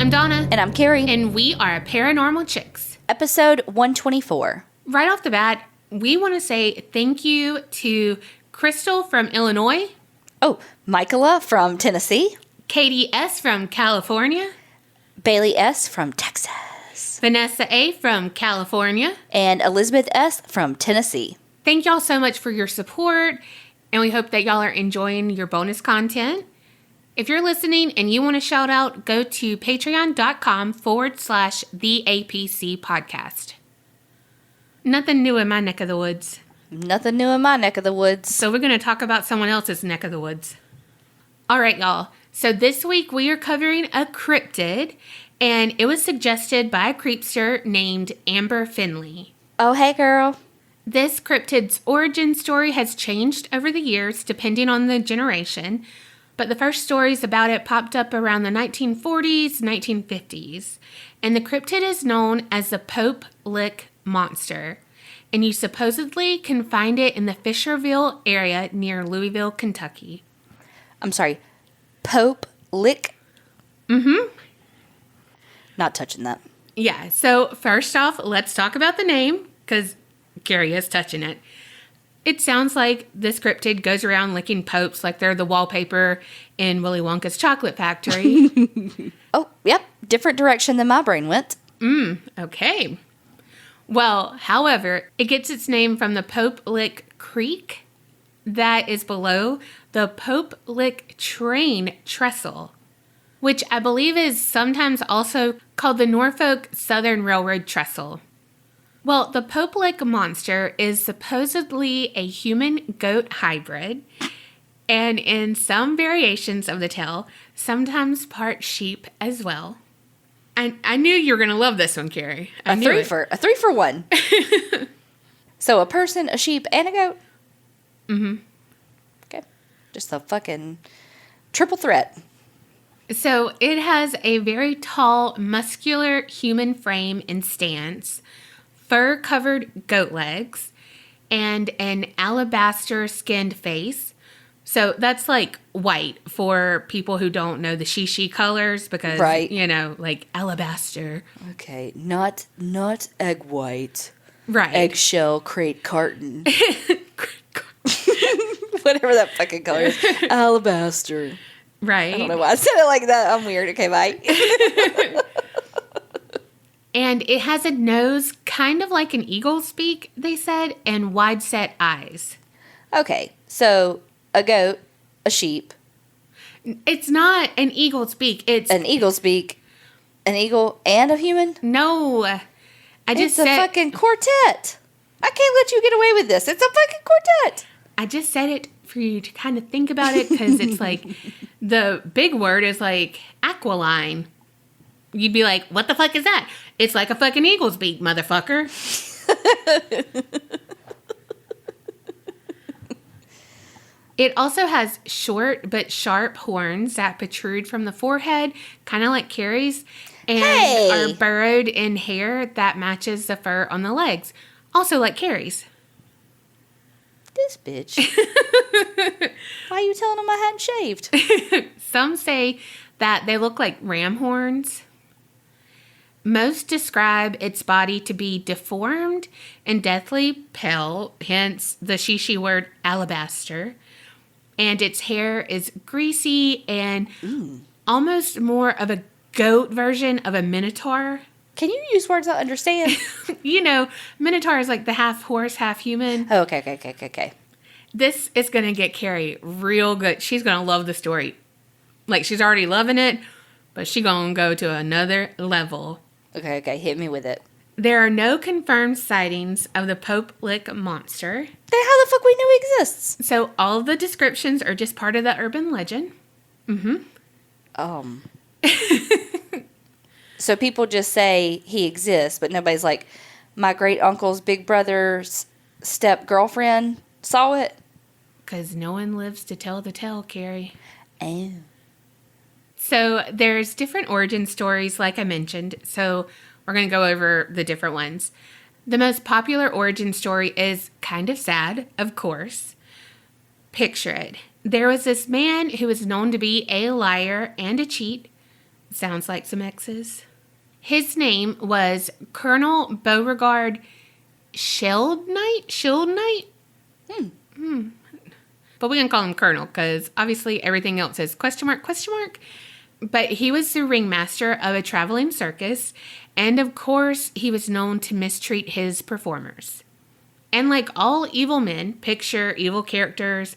I'm Donna. And I'm Kerri. And we are Paranormal Chicks. Episode 124. Right off the bat, we want to say thank you to Crystal from Illinois. Oh, Michaela from Tennessee. Katie S. from California. Bailey S. from Texas. Vanessa A. from California. And Elizabeth S. from Tennessee. Thank y'all so much for your support, and we hope that y'all are enjoying your bonus content. If you're listening and you want to shout out, go to patreon.com/theapc podcast. Nothing new in my neck of the woods. Nothing new in my neck of the woods. So we're going to talk about someone else's neck of the woods. All right, y'all. So this week we are covering a cryptid, and it was suggested by a creepster named Amber Finley. Oh, hey, girl. This cryptid's origin story has changed over the years depending on the generation, but the first stories about it popped up around the 1940s, 1950s, and the cryptid is known as the Pope Lick Monster, and you supposedly can find it in the Fisherville area near Louisville, Kentucky. I'm sorry, Pope Lick? Mm-hmm. Not touching that. Yeah, so first off, let's talk about the name, because Kerri is touching it. It sounds like this cryptid goes around licking popes like they're the wallpaper in Willy Wonka's chocolate factory. Oh, yep. Different direction than my brain went. Okay. Well, however, it gets its name from the Pope Lick Creek that is below the Pope Lick Train Trestle, which I believe is sometimes also called the Norfolk Southern Railroad Trestle. Well, the Pope Lick Monster is supposedly a human-goat hybrid, and in some variations of the tale, sometimes part sheep as well. And I knew you were going to love this one, Kerri. A three for one. So a person, a sheep, and a goat. Mm-hmm. Okay. Just a fucking triple threat. So it has a very tall, muscular human frame and stance, fur-covered goat legs, and an alabaster-skinned face. So that's like white for people who don't know the she colors because, right. You know, like alabaster. Okay, not egg white. Right. Eggshell crate carton. Whatever that fucking color is. Alabaster. Right. I don't know why I said it like that. I'm weird. Okay, bye. And it has a nose kind of like an eagle's beak, they said, and wide-set eyes. Okay, so a goat, a sheep. It's not an eagle's beak. It's an eagle's beak, an eagle, and a human? No. It's a fucking quartet. I can't let you get away with this. It's a fucking quartet. I just said it for you to kind of think about it because it's like the big word is like aquiline. You'd be like, what the fuck is that? It's like a fucking eagle's beak, motherfucker. It also has short but sharp horns that protrude from the forehead, kind of like Kerri's, and are burrowed in hair that matches the fur on the legs, also like Kerri's. This bitch. Why are you telling them I hadn't shaved? Some say that they look like ram horns. Most describe its body to be deformed and deathly pale, hence the she word alabaster. And its hair is greasy and almost more of a goat version of a minotaur. Can you use words I understand? You know, minotaur is like the half horse, half human. Oh, okay. This is going to get Kerri real good. She's going to love the story. Like, she's already loving it, but she's going to go to another level. Okay, hit me with it. There are no confirmed sightings of the Pope Lick Monster. Then how the fuck we know he exists? So all of the descriptions are just part of the urban legend. So people just say he exists, but nobody's like, my great uncle's big brother's step girlfriend saw it? Because no one lives to tell the tale, Kerri. Oh. So there's different origin stories, like I mentioned. So we're going to go over the different ones. The most popular origin story is kind of sad, of course. Picture it. There was this man who was known to be a liar and a cheat, Sounds like some X's. His name was Colonel Beauregard Shield Knight? But we can call him Colonel because obviously everything else is question mark. But he was the ringmaster of a traveling circus, and of course, he was known to mistreat his performers. And like all evil men, picture evil characters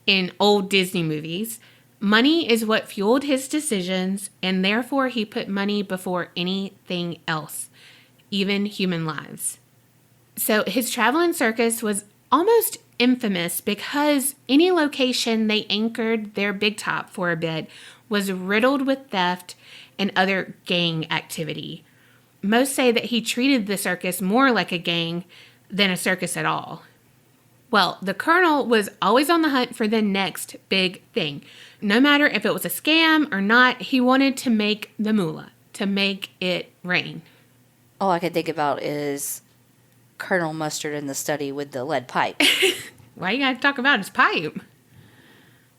in old Disney movies, money is what fueled his decisions, and therefore he put money before anything else, even human lives. So his traveling circus was almost infamous because any location they anchored their big top for a bit was riddled with theft and other gang activity. Most say that he treated the circus more like a gang than a circus at all. Well, the Colonel was always on the hunt for the next big thing. No matter if it was a scam or not, he wanted to make the moolah, to make it rain. All I can think about is Colonel Mustard in the study with the lead pipe. Why you gotta talk about his pipe?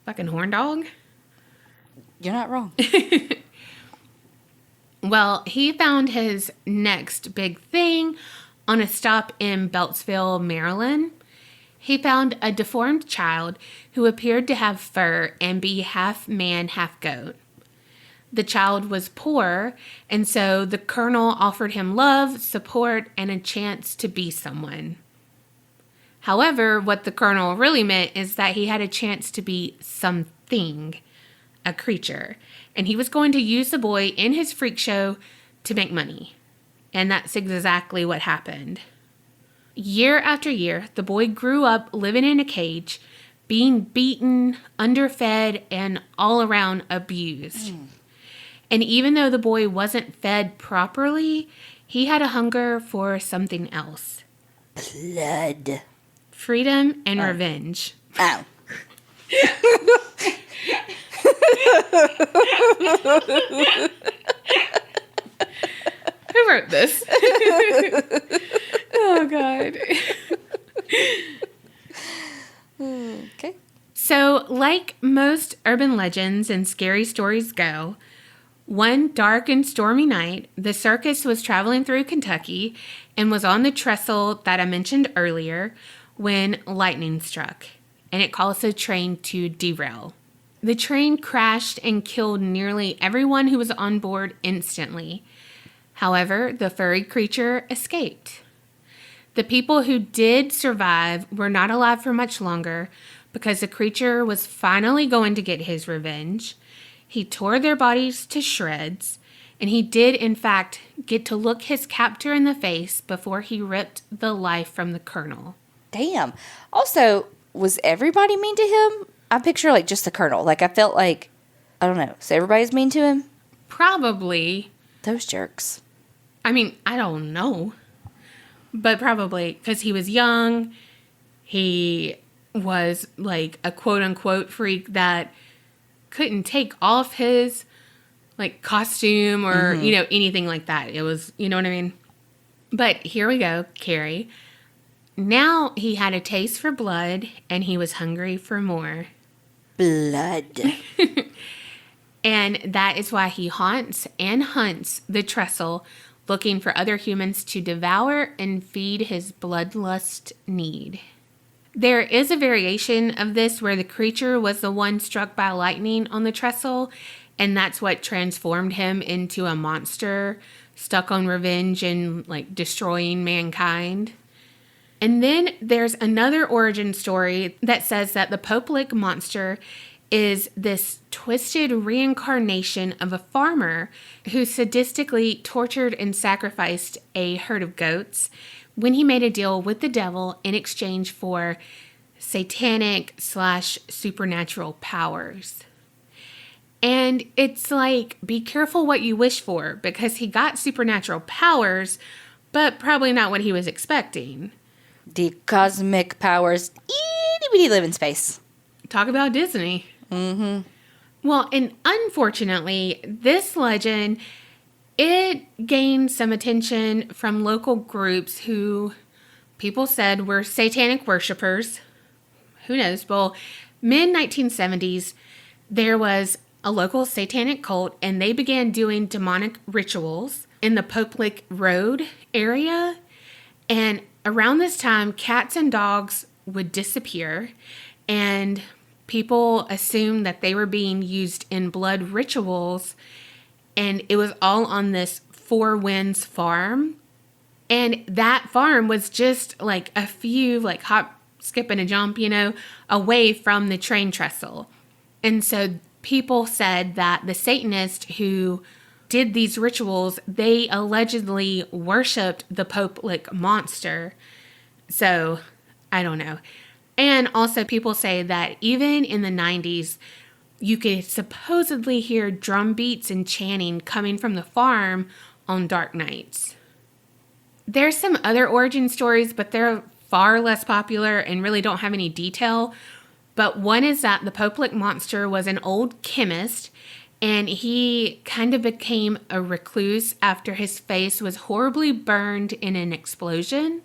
Fucking horn dog? You're not wrong. Well, he found his next big thing on a stop in Beltsville, Maryland. He found a deformed child who appeared to have fur and be half man, half goat. The child was poor, and so the Colonel offered him love, support, and a chance to be someone. However, what the Colonel really meant is that he had a chance to be something, a creature, and he was going to use the boy in his freak show to make money. And that's exactly what happened. Year after year, the boy grew up living in a cage, being beaten, underfed, and all around abused. And even though the boy wasn't fed properly, he had a hunger for something else. Blood. Freedom and revenge. Oh. Who wrote this? Oh, God. Okay. So, like most urban legends and scary stories go, one dark and stormy night, the circus was traveling through Kentucky and was on the trestle that I mentioned earlier when lightning struck, and it caused the train to derail. The train crashed and killed nearly everyone who was on board instantly. However, the furry creature escaped. The people who did survive were not alive for much longer because the creature was finally going to get his revenge. He tore their bodies to shreds, and he did, in fact, get to look his captor in the face before he ripped the life from the Colonel. Damn. Also, was everybody mean to him? I picture, like, just the Colonel. Like, I felt like, I don't know, so everybody's mean to him? Probably. Those jerks. I mean, I don't know. But probably, because he was young, he was, like, a quote-unquote freak that couldn't take off his, like, costume or, anything like that. It was, you know what I mean? But here we go, Kerri. Now he had a taste for blood, and he was hungry for more. Blood. And that is why he haunts and hunts the trestle, looking for other humans to devour and feed his bloodlust need. There is a variation of this where the creature was the one struck by lightning on the trestle, and that's what transformed him into a monster stuck on revenge and, like, destroying mankind. And then there's another origin story that says that the Pope Lick monster is this twisted reincarnation of a farmer who sadistically tortured and sacrificed a herd of goats when he made a deal with the devil in exchange for satanic/supernatural powers. And it's like, be careful what you wish for, because he got supernatural powers, but probably not what he was expecting. The cosmic powers. Itty-bitty live in space. Talk about Disney. Mm-hmm. Well, and unfortunately, this legend, it gained some attention from local groups who people said were satanic worshipers. Who knows? Well, mid-1970s, there was a local satanic cult, and they began doing demonic rituals in the Pope Lick Road area. And around this time, cats and dogs would disappear, and people assumed that they were being used in blood rituals, and it was all on this Four Winds farm. And that farm was just like a few, like hop, skip, and a jump, away from the train trestle. And so people said that the Satanists who did these rituals, they allegedly worshipped the Pope Lick monster. So, I don't know. And also people say that even in the 90s, you could supposedly hear drum beats and chanting coming from the farm on dark nights. There's some other origin stories, but they're far less popular and really don't have any detail. But one is that the Pope Lick monster was an old chemist, and he kind of became a recluse after his face was horribly burned in an explosion.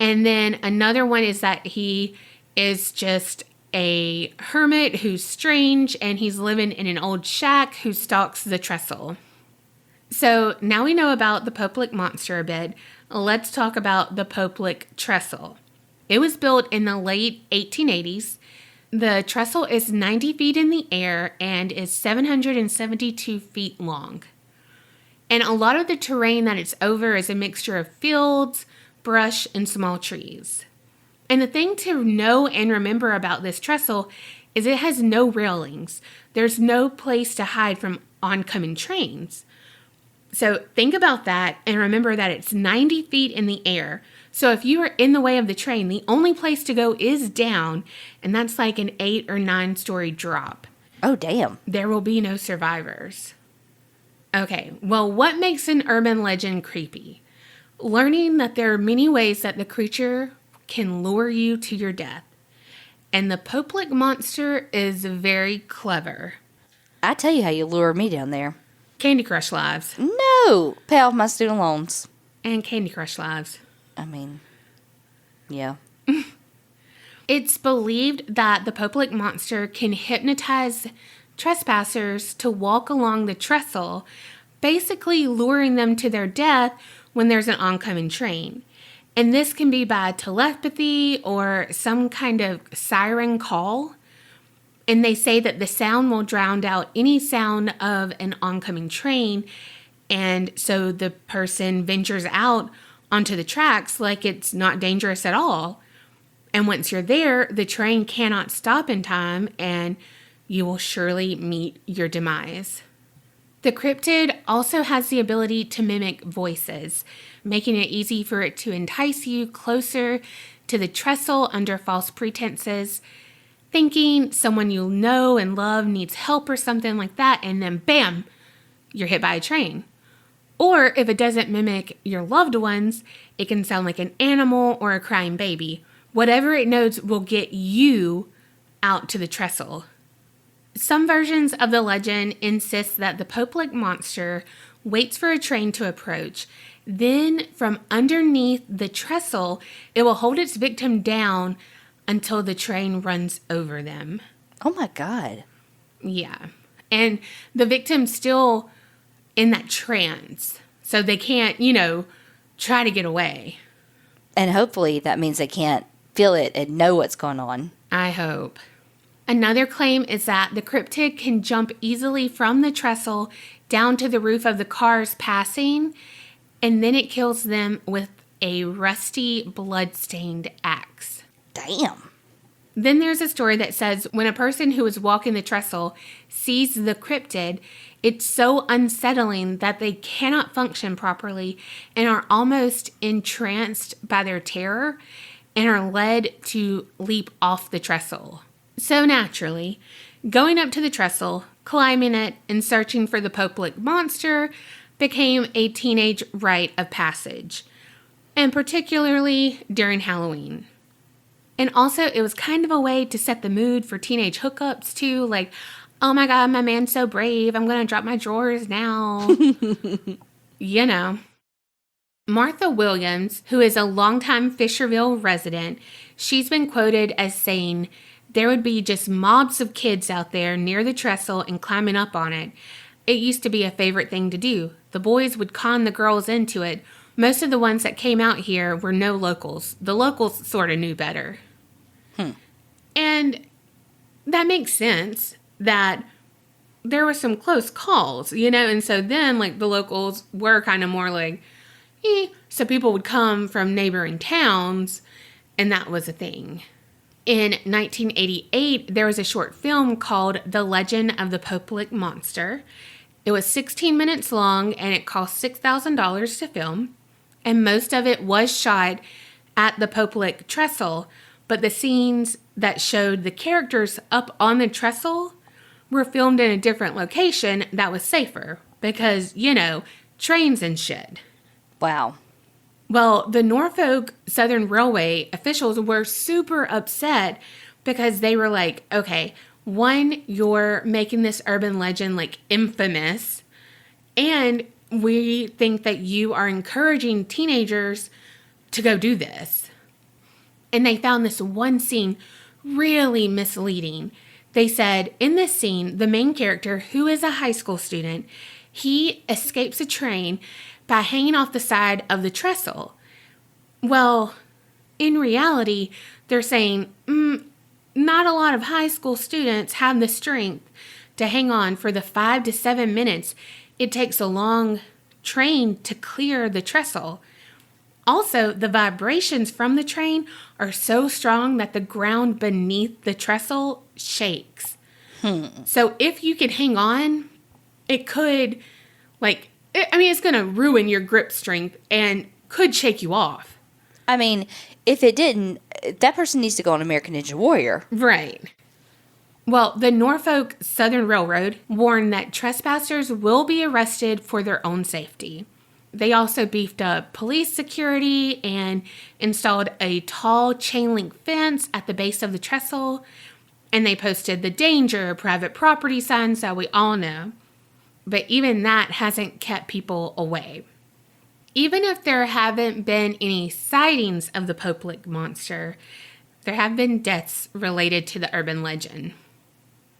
And then another one is that he is just a hermit who's strange, and he's living in an old shack who stalks the trestle. So now we know about the Pope Lick monster a bit. Let's talk about the Pope Lick Trestle. It was built in the late 1880s. The trestle is 90 feet in the air and is 772 feet long. And a lot of the terrain that it's over is a mixture of fields, brush, and small trees. And the thing to know and remember about this trestle is it has no railings. There's no place to hide from oncoming trains. So think about that and remember that it's 90 feet in the air. So if you are in the way of the train, the only place to go is down, and that's like an 8 or 9 story drop. Oh, damn. There will be no survivors. Okay, well, what makes an urban legend creepy? Learning that there are many ways that the creature can lure you to your death. And the Pope Lick monster is very clever. I tell you how you lure me down there. Candy Crush lives. No! Pay off my student loans. And Candy Crush lives. I mean, yeah. It's believed that the Pope Lick monster can hypnotize trespassers to walk along the trestle, basically luring them to their death when there's an oncoming train. And this can be by telepathy or some kind of siren call. And they say that the sound will drown out any sound of an oncoming train. And so the person ventures out onto the tracks like it's not dangerous at all. And once you're there, the train cannot stop in time and you will surely meet your demise. The cryptid also has the ability to mimic voices, making it easy for it to entice you closer to the trestle under false pretenses, thinking someone you know and love needs help or something like that, and then bam, you're hit by a train. Or if it doesn't mimic your loved ones, it can sound like an animal or a crying baby. Whatever it knows will get you out to the trestle. Some versions of the legend insist that the Pope Lick monster waits for a train to approach. Then from underneath the trestle, it will hold its victim down until the train runs over them. Oh my God. Yeah. And the victim's still in that trance. So they can't, try to get away. And hopefully that means they can't feel it and know what's going on. I hope. Another claim is that the cryptid can jump easily from the trestle down to the roof of the cars passing, and then it kills them with a rusty, blood-stained axe. Damn. Then there's a story that says when a person who is walking the trestle sees the cryptid, it's so unsettling that they cannot function properly and are almost entranced by their terror and are led to leap off the trestle. So naturally, going up to the trestle, climbing it, and searching for the Pope Lick monster became a teenage rite of passage, and particularly during Halloween. And also, it was kind of a way to set the mood for teenage hookups, too. Like, oh my God, my man's so brave. I'm going to drop my drawers now. Martha Williams, who is a longtime Fisherville resident, she's been quoted as saying, there would be just mobs of kids out there near the trestle and climbing up on it. It used to be a favorite thing to do. The boys would con the girls into it. Most of the ones that came out here were no locals. The locals sort of knew better. And that makes sense that there were some close calls, and so then, like, the locals were kind of more like, so people would come from neighboring towns, and that was a thing. In 1988, there was a short film called The Legend of the Pope Lick Monster. It was 16 minutes long, and it cost $6,000 to film, and most of it was shot at the Pope Lick Trestle, but the scenes that showed the characters up on the trestle were filmed in a different location that was safer because, trains and shit. Wow. Well, the Norfolk Southern Railway officials were super upset because they were like, okay, one, you're making this urban legend like infamous, and we think that you are encouraging teenagers to go do this. And they found this one scene really misleading. They said, in this scene, the main character, who is a high school student, he escapes a train by hanging off the side of the trestle. Well, in reality, they're saying, not a lot of high school students have the strength to hang on for the 5 to 7 minutes it takes a long train to clear the trestle. Also, the vibrations from the train are so strong that the ground beneath the trestle shakes. So if you could hang on, it could, it's going to ruin your grip strength and could shake you off. I mean, if it didn't, that person needs to go on American Ninja Warrior. Right. Well, the Norfolk Southern Railroad warned that trespassers will be arrested for their own safety. They also beefed up police security and installed a tall chain link fence at the base of the trestle. And they posted the danger private property signs that we all know. But even that hasn't kept people away. Even if there haven't been any sightings of the Pope Lick monster, there have been deaths related to the urban legend.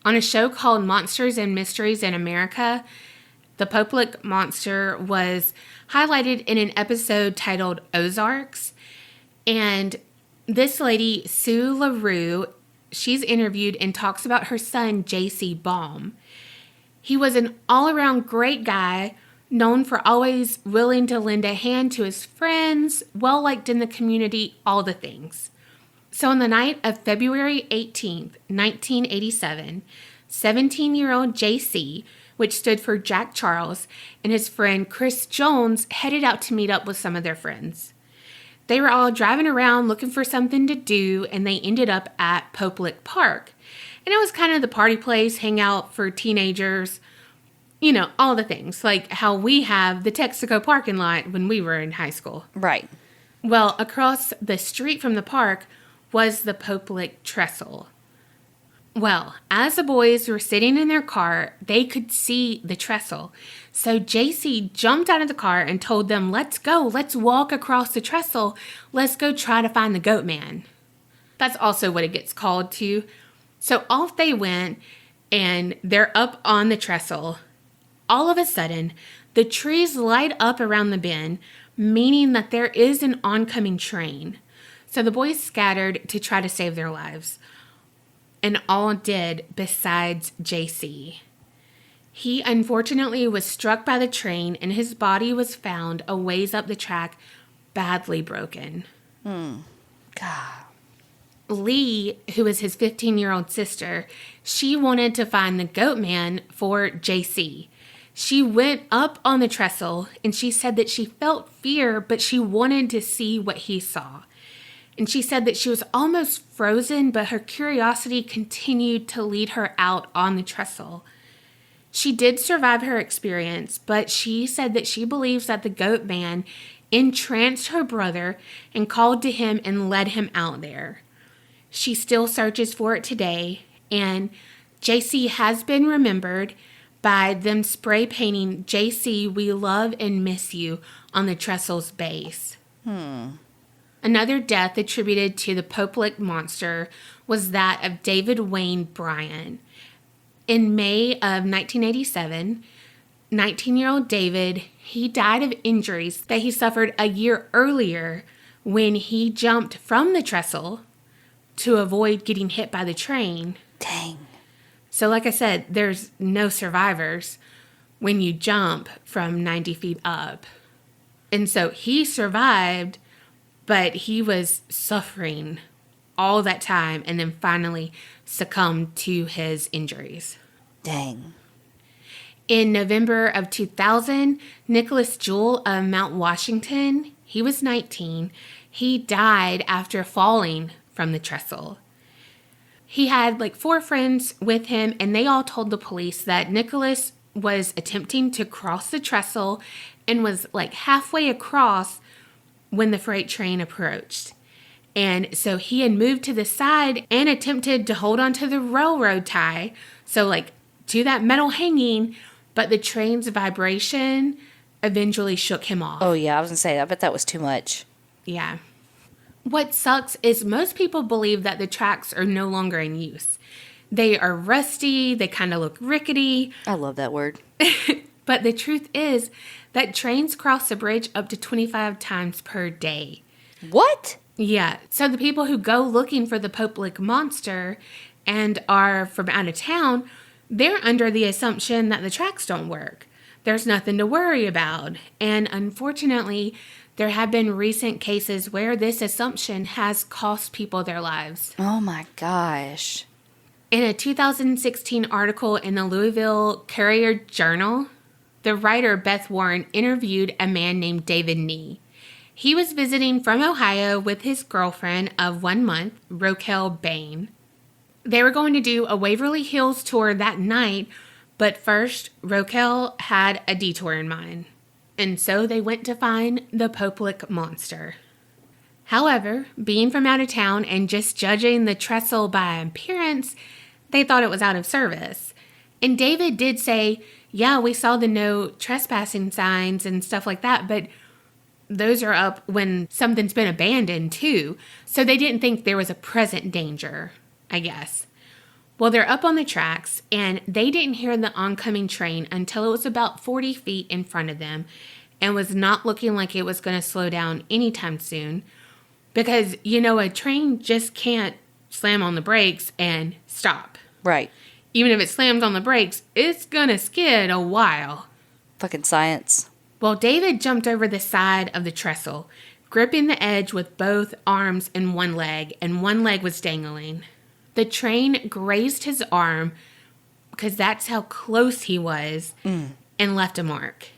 On a show called Monsters and Mysteries in America, the Pope Lick monster was highlighted in an episode titled Ozarks. And this lady, Sue LaRue, she's interviewed and talks about her son, J.C. Baum. He was an all-around great guy, known for always willing to lend a hand to his friends, well-liked in the community, all the things. So on the night of February 18th, 1987, 17-year-old J.C., which stood for Jack Charles, and his friend Chris Jones headed out to meet up with some of their friends. They were all driving around looking for something to do, and they ended up at Pope Lick Park. And it was kind of the party place, hangout for teenagers, all the things, like how we have the Texaco parking lot when we were in high school. Right. Well, across the street from the park was the Pope Lick Trestle. Well, as the boys were sitting in their car, they could see the trestle. So JC jumped out of the car and told them, let's go, let's walk across the trestle. Let's go try to find the goat man. That's also what it gets called too. So off they went, and they're up on the trestle. All of a sudden, the trees light up around the bend, meaning that there is an oncoming train. So the boys scattered to try to save their lives. And all did besides JC. He unfortunately was struck by the train, and his body was found a ways up the track, badly broken. God. Lee, who was his 15-year-old sister, she wanted to find the goat man for JC. She went up on the trestle, and she said that she felt fear, but she wanted to see what he saw. And she said that she was almost frozen, but her curiosity continued to lead her out on the trestle. She did survive her experience, but she said that she believes that the goat man entranced her brother and called to him and led him out there. She still searches for it today, and JC has been remembered by them spray painting JC, we love and miss you on the trestle's base. Another death attributed to the Pope Lick monster was that of David Wayne Bryan. In May of 1987, 19-year-old David, he died of injuries that he suffered a year earlier when he jumped from the trestle to avoid getting hit by the train. Dang. So like I said, there's no survivors when you jump from 90 feet up. And so he survived, but he was suffering all that time and then finally succumbed to his injuries. Dang. In November of 2000, Nicholas Jewell of Mount Washington, he was 19. He died after falling from the trestle. He had like 4 friends with him, and they all told the police that Nicholas was attempting to cross the trestle and was like halfway across when the freight train approached. And so he had moved to the side and attempted to hold onto the railroad tie, so like to that metal hanging, but the train's vibration eventually shook him off. Oh, yeah, I was going to say, I bet that was too much. Yeah. What sucks is most people believe that the tracks are no longer in use. They are rusty, they kind of look rickety. I love that word. But the truth is that trains cross the bridge up to 25 times per day. What? Yeah, so the people who go looking for the Pope Lick monster and are from out of town, they're under the assumption that the tracks don't work. There's nothing to worry about. And unfortunately, there have been recent cases where this assumption has cost people their lives. Oh my gosh. In a 2016 article in the Louisville Courier Journal, the writer Beth Warren interviewed a man named David Nee. He was visiting from Ohio with his girlfriend of 1 month, Rochelle Bain. They were going to do a Waverly Hills tour that night, but first, Rochelle had a detour in mind. And so they went to find the Pope Lick monster. However, being from out of town and just judging the trestle by appearance, they thought it was out of service. And David did say, yeah, we saw the no trespassing signs and stuff like that, but those are up when something's been abandoned too. So they didn't think there was a present danger, I guess. Well, they're up on the tracks, and they didn't hear the oncoming train until it was about 40 feet in front of them and was not looking like it was going to slow down anytime soon. Because, you know, a train just can't slam on the brakes and stop. Right. Even if it slams on the brakes, it's going to skid a while. Fucking science. Well, David jumped over the side of the trestle, gripping the edge with both arms and one leg was dangling. The train grazed his arm, because that's how close he was, and left a mark.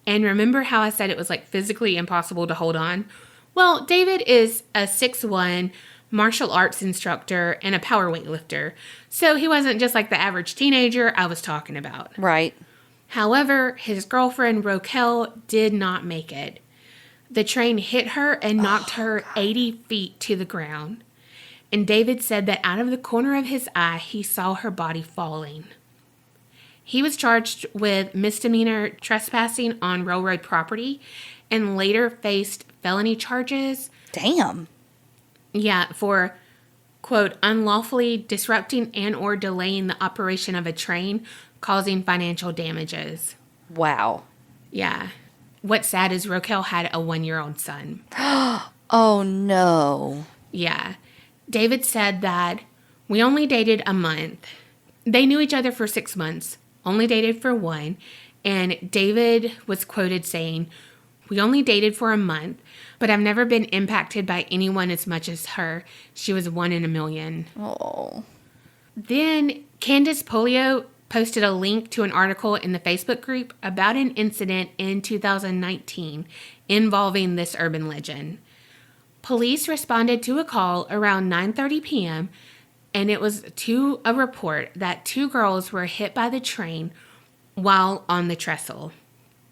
And remember how I said it was like physically impossible to hold on? Well, David is a 6'1" martial arts instructor and a power weightlifter, so he wasn't just like the average teenager I was talking about. Right. However, his girlfriend Rochelle did not make it. The train hit her and knocked her 80 feet to the ground. And David said that out of the corner of his eye, he saw her body falling. He was charged with misdemeanor trespassing on railroad property and later faced felony charges. Damn. Yeah, for, quote, unlawfully disrupting and or delaying the operation of a train, causing financial damages. Wow. Yeah. What's sad is Rochelle had a 1-year-old son. Oh, no. Yeah. David said that we only dated a month. They knew each other for 6 months, only dated for 1. And David was quoted saying, we only dated for a month, but I've never been impacted by anyone as much as her. She was 1 in a million. Oh. Then Candace Polio posted a link to an article in the Facebook group about an incident in 2019 involving this urban legend. Police responded to a call around 9:30 p.m., and it was to a report that 2 girls were hit by the train while on the trestle.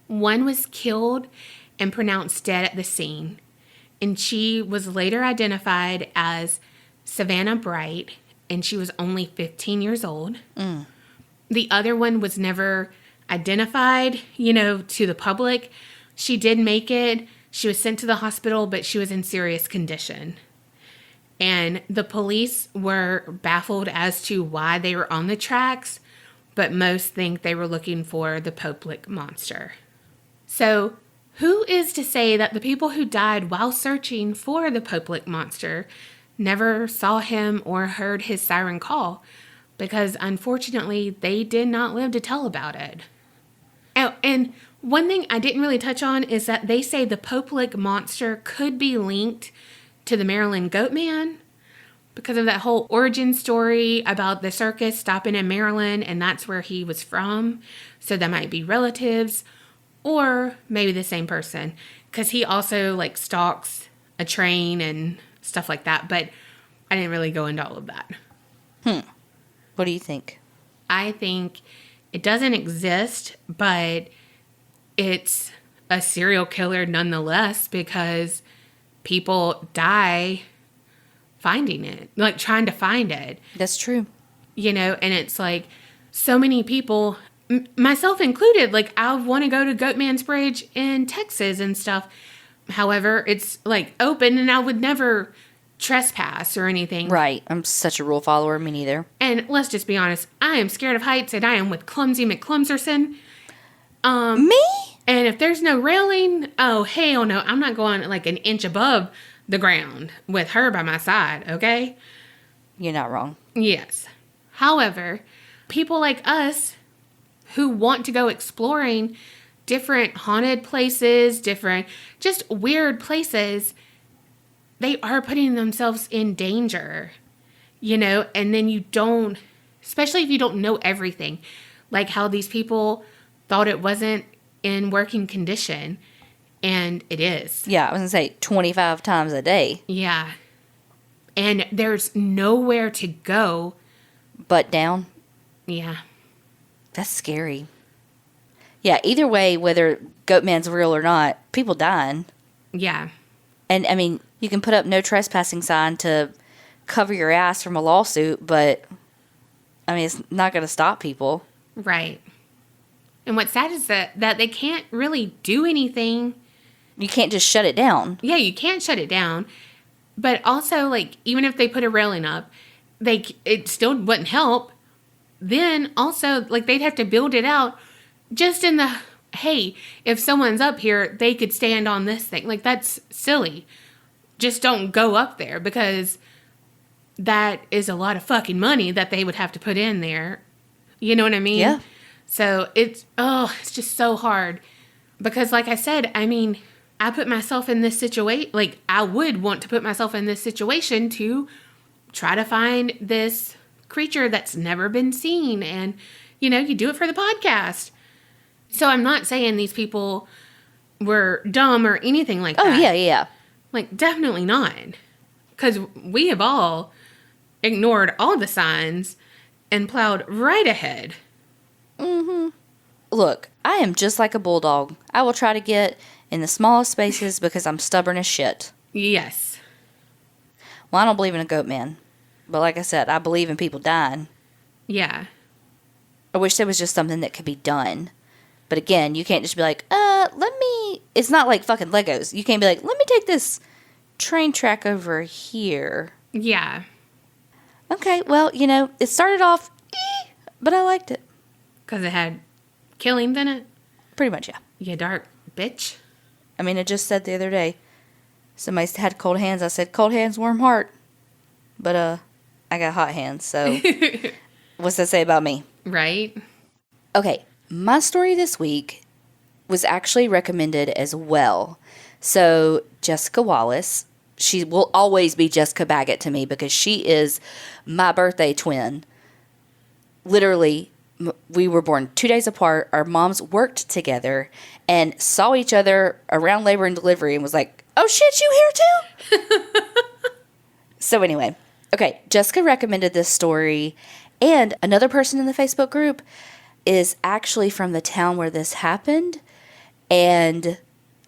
One was killed and pronounced dead at the scene, and she was later identified as Savannah Bright, and she was only 15 years old. The other one was never identified, to the public. She did make it. She was sent to the hospital, but she was in serious condition. And the police were baffled as to why they were on the tracks, but most think they were looking for the Pope Lick monster. So, who is to say that the people who died while searching for the Pope Lick monster never saw him or heard his siren call? Because unfortunately, they did not live to tell about it. Oh, and one thing I didn't really touch on is that they say the Pope Lick monster could be linked to the Maryland Goatman because of that whole origin story about the circus stopping in Maryland, and that's where he was from. So that might be relatives, or maybe the same person, because he also like stalks a train and stuff like that. But I didn't really go into all of that. What do you think? I think it doesn't exist, but it's a serial killer nonetheless, because people die finding it, like trying to find it. That's true. You know, and it's like so many people, myself included, like I want to go to Goatman's Bridge in Texas and stuff. However, it's like open and I would never trespass or anything. Right. I'm such a rule follower. Me neither. And let's just be honest, I am scared of heights and I am with Clumsy McClumserson. Me? And if there's no railing, oh, hell no. I'm not going like an inch above the ground with her by my side, okay? You're not wrong. Yes. However, people like us who want to go exploring different haunted places, different just weird places, they are putting themselves in danger, you know? And then you don't, especially if you don't know everything, like how these people thought it wasn't in working condition, and it is. Yeah, I was going to say 25 times a day. Yeah. And there's nowhere to go. Butt down. Yeah. That's scary. Yeah, either way, whether Goatman's real or not, people dying. Yeah. And, I mean, you can put up no trespassing sign to cover your ass from a lawsuit, but, I mean, it's not going to stop people. Right. And what's sad is that they can't really do anything. You can't just shut it down. Yeah, you can't shut it down. But also, like, even if they put a railing up, it still wouldn't help. Then also, like, they'd have to build it out just in the, hey, if someone's up here, they could stand on this thing. Like, that's silly. Just don't go up there, because that is a lot of fucking money that they would have to put in there. You know what I mean? Yeah. So it's just so hard. Because like I said, I mean, I put myself in this situation, like I would want to put myself in this situation to try to find this creature that's never been seen. And, you know, you do it for the podcast. So I'm not saying these people were dumb or anything like that. Oh, yeah. Like, definitely not. Because we have all ignored all the signs and plowed right ahead. Mm-hmm. Look, I am just like a bulldog. I will try to get in the smallest spaces because I'm stubborn as shit. Yes. Well, I don't believe in a goat man. But like I said, I believe in people dying. Yeah. I wish there was just something that could be done. But again, you can't just be like, it's not like fucking Legos. You can't be like, let me take this train track over here. Yeah. Okay, well, you know, it started off, but I liked it. Because it had killings in it? Pretty much, yeah. You dark bitch. I mean, I just said the other day, somebody had cold hands. I said, cold hands, warm heart. But, I got hot hands, so what's that say about me? Right. Okay, my story this week was actually recommended as well. So, Jessica Wallace, she will always be Jessica Baggett to me because she is my birthday twin. Literally, we were born 2 days apart. Our moms worked together and saw each other around labor and delivery and was like, oh shit, you here too? So anyway, okay, Jessica recommended this story, and another person in the Facebook group is actually from the town where this happened, and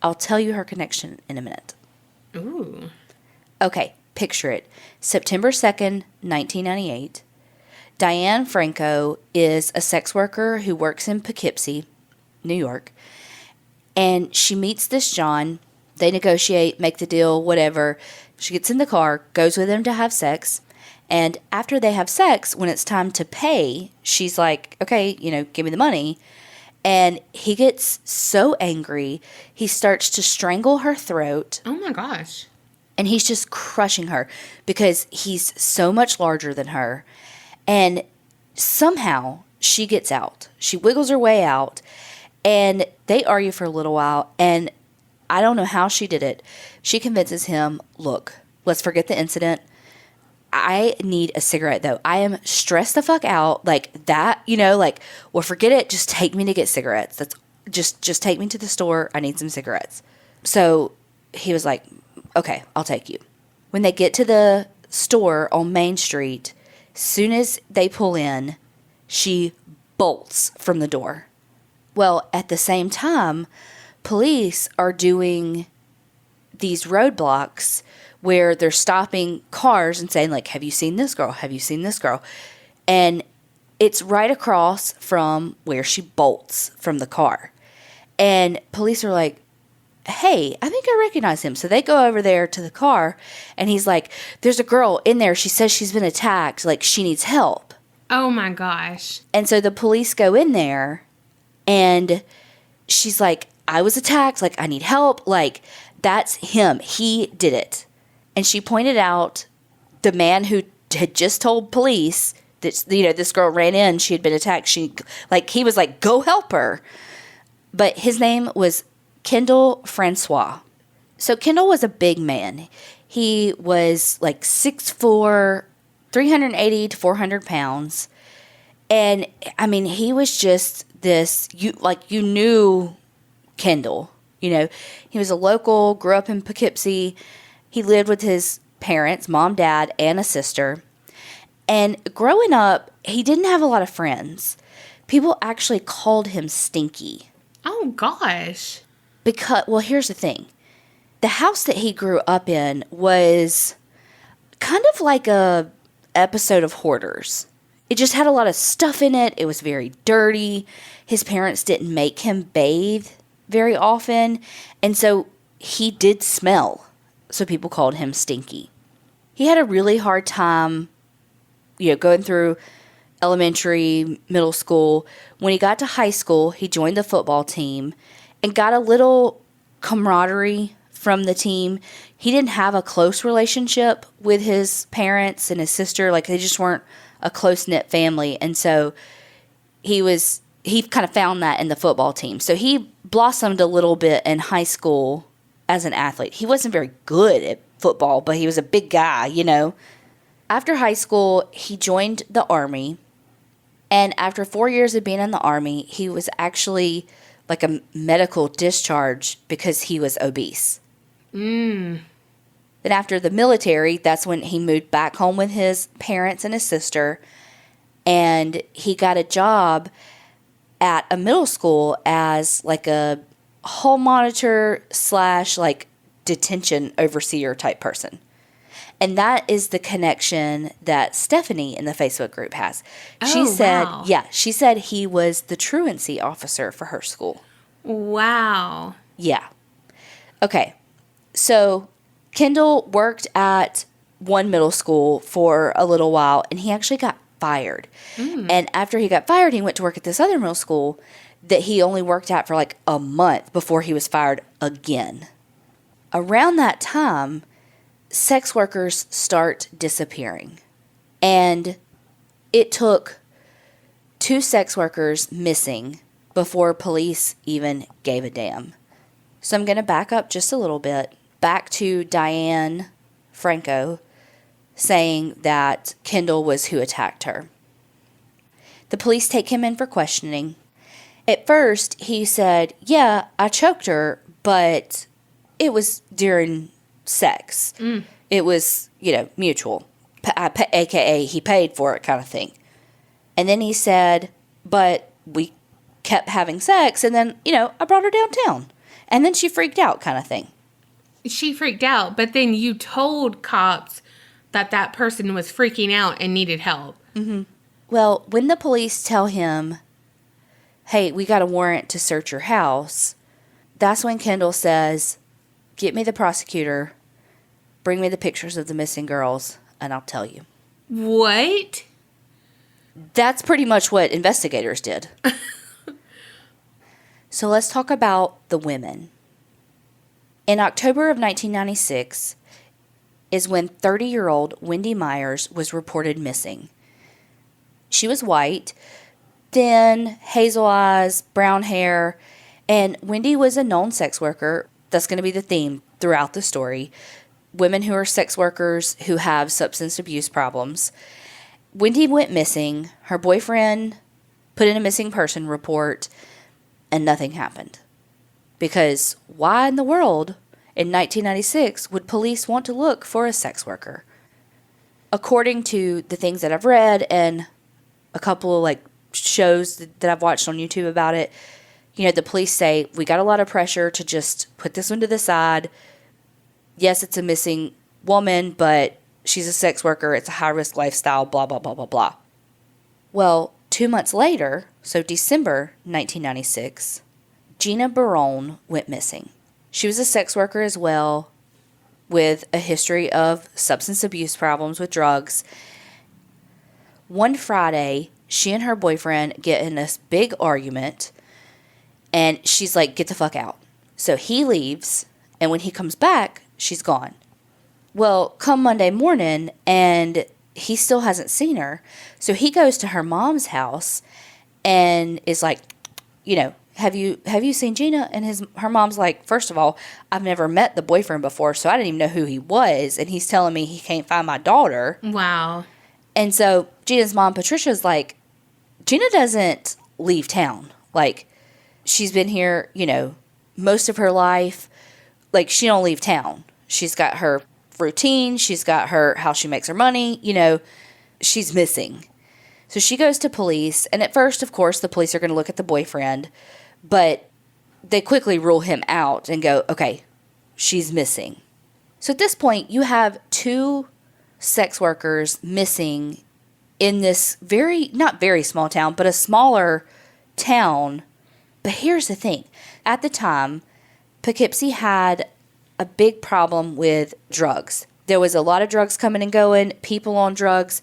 I'll tell you her connection in a minute. Ooh. Okay, picture it. September 2nd, 1998. Diane Franco is a sex worker who works in Poughkeepsie, New York, and she meets this John. They negotiate, make the deal, whatever. She gets in the car, goes with him to have sex. And after they have sex, when it's time to pay, she's like, okay, give me the money. And he gets so angry, he starts to strangle her throat. Oh my gosh. And he's just crushing her because he's so much larger than her. And somehow she gets out. She wiggles her way out. And they argue for a little while. And I don't know how she did it. She convinces him, look, let's forget the incident. I need a cigarette, though. I am stressed the fuck out. Like that, well, forget it. Just take me to get cigarettes. That's just take me to the store. I need some cigarettes. So he was like, okay, I'll take you. When they get to the store on Main Street, soon as they pull in, she bolts from the door. Well, at the same time, police are doing these roadblocks where they're stopping cars and saying, like, have you seen this girl? Have you seen this girl? And it's right across from where she bolts from the car. And police are like, hey, I think I recognize him. So they go over there to the car, and he's like, there's a girl in there. She says she's been attacked. Like, she needs help. Oh, my gosh. And so the police go in there, and she's like, I was attacked. Like, I need help. Like, that's him. He did it. And she pointed out the man who had just told police that, this girl ran in, she had been attacked. He was like, go help her. But his name was Kendall François. So Kendall was a big man. He was like 6'4", 380 to 400 pounds. And I mean, he was just this, you knew Kendall, he was a local, grew up in Poughkeepsie. He lived with his parents, mom, dad, and a sister. And growing up, he didn't have a lot of friends. People actually called him Stinky. Oh, gosh. Because, well, here's the thing. The house that he grew up in was kind of like a episode of Hoarders. It just had a lot of stuff in it. It was very dirty. His parents didn't make him bathe very often. And so he did smell. So people called him Stinky. He had a really hard time, going through elementary, middle school. When he got to high school, he joined the football team and got a little camaraderie from the team. He didn't have a close relationship with his parents and his sister. Like, they just weren't a close-knit family. And so he kind of found that in the football team. So he blossomed a little bit in high school as an athlete. He wasn't very good at football, but he was a big guy, After high school, he joined the Army. And after 4 years of being in the Army, he was actually like a medical discharge because he was obese. Then after the military, that's when he moved back home with his parents and his sister. And he got a job at a middle school as like a hall monitor / detention overseer type person. And that is the connection that Stephanie in the Facebook group has. She said, wow. Yeah, she said he was the truancy officer for her school. Wow. Yeah. Okay. So Kendall worked at one middle school for a little while, and he actually got fired. And after he got fired, he went to work at this other middle school that he only worked at for like a month before he was fired again. Around that time, sex workers start disappearing. And it took 2 sex workers missing before police even gave a damn. So I'm going to back up just a little bit, back to Diane Franco saying that Kendall was who attacked her. The police take him in for questioning. At first, he said, yeah, I choked her, but it was during sex. It was, mutual, a.k.a. he paid for it kind of thing. And then he said, but we kept having sex, and then, I brought her downtown. And then she freaked out kind of thing. She freaked out, but then you told cops that person was freaking out and needed help. Well, when the police tell him, hey, we got a warrant to search your house, that's when Kendall says, Get me the prosecutor. Bring me the pictures of the missing girls, and I'll tell you. What? That's pretty much what investigators did. So let's talk about the women. In October of 1996 is when 30-year-old Wendy Myers was reported missing. She was white, thin, hazel eyes, brown hair, and Wendy was a known sex worker. That's going to be the theme throughout the story. Women who are sex workers who have substance abuse problems. Wendy went missing. Her boyfriend put in a missing person report, and nothing happened. Because why in the world in 1996 would police want to look for a sex worker? According to the things that I've read and a couple of shows that I've watched on YouTube about it, the police say, we got a lot of pressure to just put this one to the side. Yes, it's a missing woman, but she's a sex worker. It's a high-risk lifestyle, blah, blah, blah, blah, blah. Well, 2 months later, so December 1996, Gina Barone went missing. She was a sex worker as well, with a history of substance abuse problems with drugs. One Friday, she and her boyfriend get in this big argument, and she's like, get the fuck out. So he leaves, and when he comes back, she's gone. Well, come Monday morning, and he still hasn't seen her. So he goes to her mom's house and is like, have you seen Gina? And her mom's like, first of all, I've never met the boyfriend before, so I didn't even know who he was. And he's telling me he can't find my daughter. Wow. And so Gina's mom, Patricia's like, Gina doesn't leave town. She's been here, most of her life. She don't leave town. She's got her routine. She's got how she makes her money. She's missing. So she goes to police. And at first, of course, the police are going to look at the boyfriend. But they quickly rule him out and go, okay, she's missing. So at this point, you have 2 sex workers missing in this not very small town, but a smaller town. But here's the thing. At the time, Poughkeepsie had a big problem with drugs. There was a lot of drugs coming and going, people on drugs,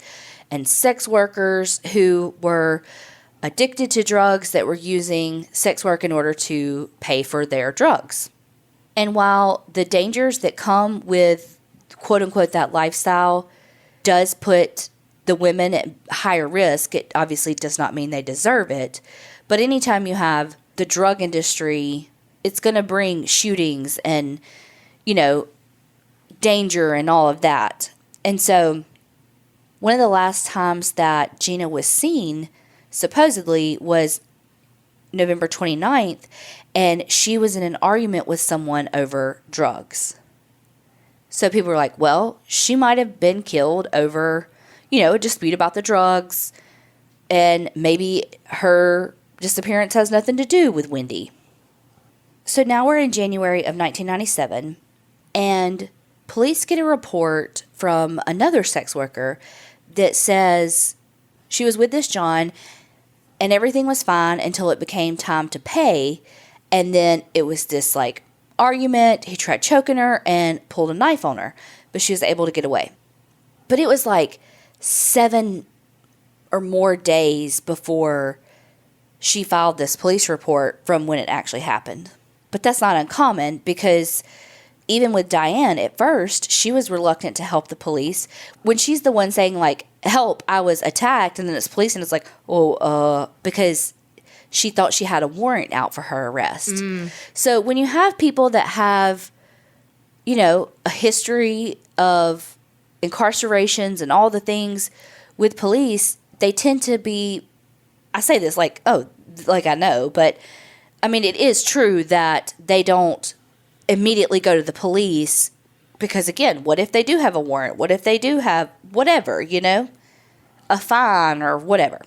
and sex workers who were addicted to drugs that were using sex work in order to pay for their drugs. And while the dangers that come with, quote unquote, that lifestyle does put the women at higher risk, it obviously does not mean they deserve it. But anytime you have the drug industry, it's going to bring shootings and, danger and all of that. And so one of the last times that Gina was seen, supposedly, was November 29th, and she was in an argument with someone over drugs. So people were like, well, she might have been killed over, a dispute about the drugs, and maybe her disappearance has nothing to do with Wendy. So now we're in January of 1997, and police get a report from another sex worker that says she was with this John, and everything was fine until it became time to pay, and then it was this, argument. He tried choking her and pulled a knife on her, but she was able to get away. But it was 7 or more days before she filed this police report from when it actually happened. But that's not uncommon, because even with Diane, at first, she was reluctant to help the police. When she's the one saying, help, I was attacked, and then it's police, and it's because she thought she had a warrant out for her arrest. So when you have people that have, a history of incarcerations and all the things with police, they tend to be, I say this I know, but I mean, it is true that they don't immediately go to the police because, again, what if they do have a warrant? What if they do have whatever, a fine or whatever?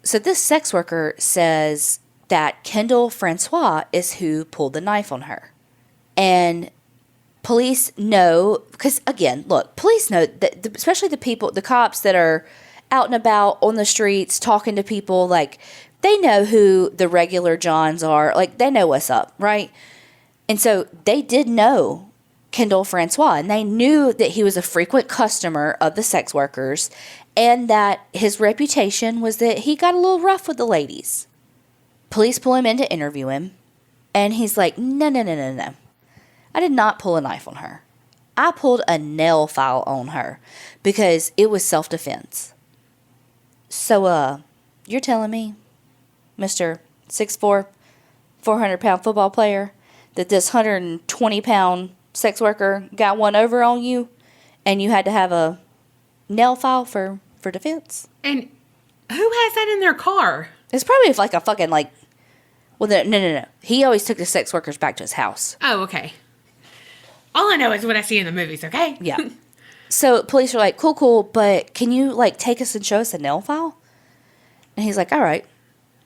So this sex worker says that Kendall François is who pulled the knife on her. And police know, because, again, look, police know, that especially the cops that are out and about on the streets talking to people, they know who the regular Johns are. They know what's up, right? And so they did know Kendall François, and they knew that he was a frequent customer of the sex workers and that his reputation was that he got a little rough with the ladies. Police pull him in to interview him, and he's like, no. I did not pull a knife on her. I pulled a nail file on her because it was self-defense. So, you're telling me, Mr. 6'4", 400-pound football player, that this 120-pound sex worker got one over on you and you had to have a nail file for defense? And who has that in their car? It's probably like a fucking, like... Well, no. He always took the sex workers back to his house. Oh, okay. All I know is what I see in the movies, okay? Yeah. So police are like, cool, but can you, like, take us and show us a nail file? And he's like, all right.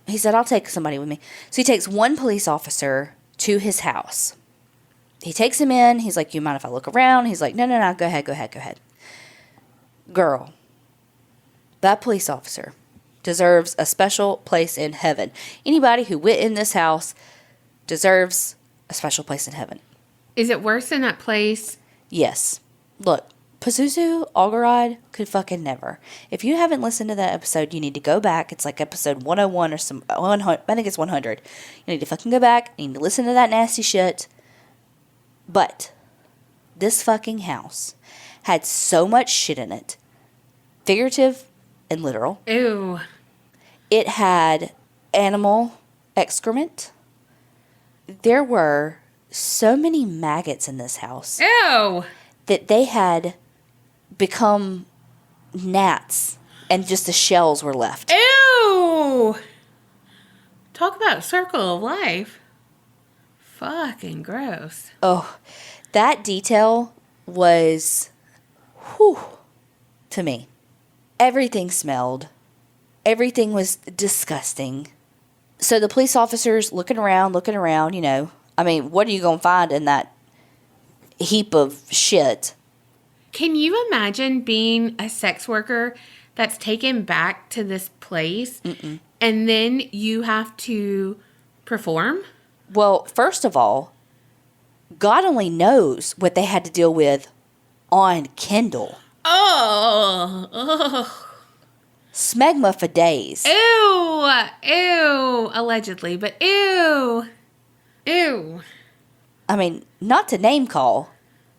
He said, I'll take somebody with me. So he takes one police officer to his house. He takes him in. He's like, you mind if I look around? He's like, no, go ahead. Girl, that police officer deserves a special place in heaven. Anybody who went in this house deserves a special place in heaven. Is it worse than that place? Yes. Look, Pazuzu Algarad could fucking never. If you haven't listened to that episode, you need to go back. It's like episode 101 or some 100. I think it's 100. You need to fucking go back. You need to listen to that nasty shit. But this fucking house had so much shit in it. Figurative and literal. Ew. It had animal excrement. There were so many maggots in this house. Ew. That they had become gnats and just the shells were left. Ew. Talk about circle of life. Fucking gross. Oh, that detail was, whew, to me. Everything smelled. Everything was disgusting. So the police officers looking around, you know. I mean, what are you going to find in that heap of shit? Can you imagine being a sex worker that's taken back to this place and then you have to perform? Well, first of all, God only knows what they had to deal with on Kendall. Oh. Smegma for days. Ew. Allegedly, but ew. I mean, not to name call,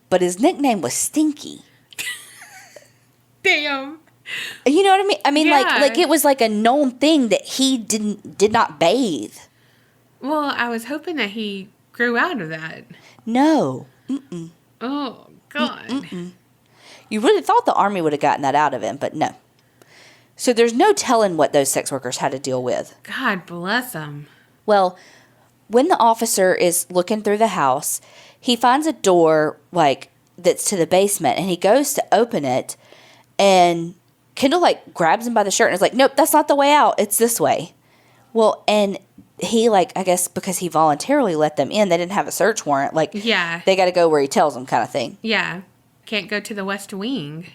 but his nickname was Stinky. Damn. You know what I mean? I mean, Yeah. like it was like a known thing that he did not bathe. Well, I was hoping that he grew out of that. No. Oh, God. You really thought the army would have gotten that out of him, but no. So there's no telling what those sex workers had to deal with. God bless him. Well, when the officer is looking through the house, he finds a door, like, that's to the basement, and he goes to open it, and Kendall, like, grabs him by the shirt and is like, nope, that's not the way out. It's this way. Well, and he, like, I guess because he voluntarily let them in, they didn't have a search warrant. Like, Yeah. they got to go where he tells them kind of thing. Yeah. Can't go to the West Wing.